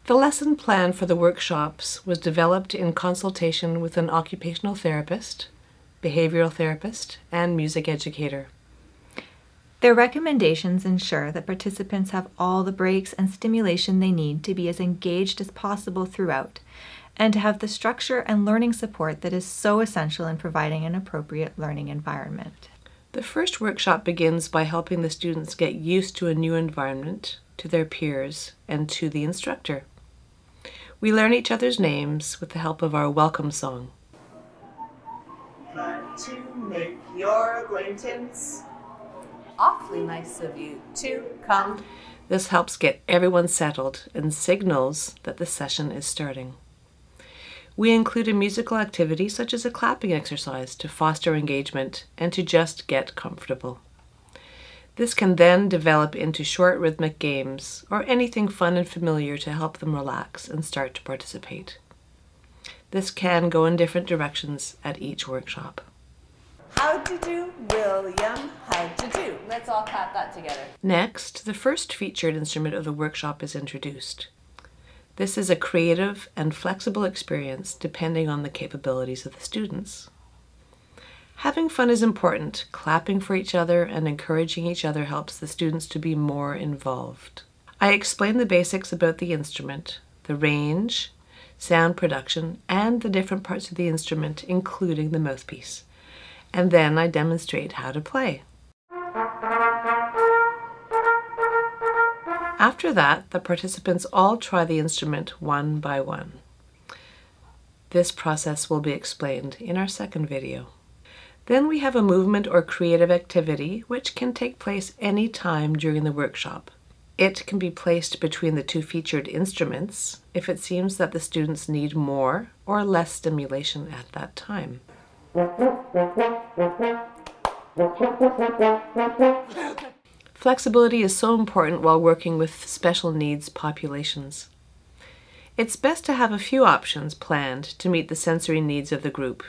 The lesson plan for the workshops was developed in consultation with an occupational therapist, behavioral therapist, and music educator. Their recommendations ensure that participants have all the breaks and stimulation they need to be as engaged as possible throughout, and to have the structure and learning support that is so essential in providing an appropriate learning environment. The first workshop begins by helping the students get used to a new environment, to their peers, and to the instructor. We learn each other's names with the help of our welcome song. Glad to make your acquaintance. Awfully nice of you to come. This helps get everyone settled and signals that the session is starting. We include a musical activity such as a clapping exercise to foster engagement and to just get comfortable. This can then develop into short rhythmic games or anything fun and familiar to help them relax and start to participate. This can go in different directions at each workshop. How'd you do, William? How'd you do? Let's all clap that together. Next, the first featured instrument of the workshop is introduced. This is a creative and flexible experience depending on the capabilities of the students. Having fun is important. Clapping for each other and encouraging each other helps the students to be more involved. I explain the basics about the instrument, the range, sound production, and the different parts of the instrument, including the mouthpiece. And then I demonstrate how to play. After that, the participants all try the instrument one by one. This process will be explained in our second video. Then we have a movement or creative activity which can take place any time during the workshop. It can be placed between the two featured instruments if it seems that the students need more or less stimulation at that time. Flexibility is so important while working with special needs populations. It's best to have a few options planned to meet the sensory needs of the group.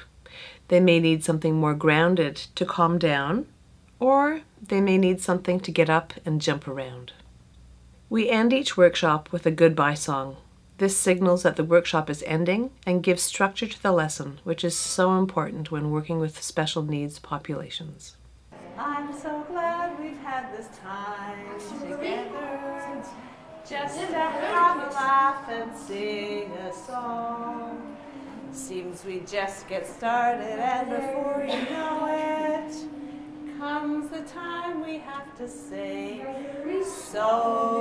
They may need something more grounded to calm down, or they may need something to get up and jump around. We end each workshop with a goodbye song. This signals that the workshop is ending and gives structure to the lesson, which is so important when working with special needs populations. I'm so glad we've had this time together, just to have a laugh and sing a song. Seems we just get started, and before you know it, comes the time we have to say so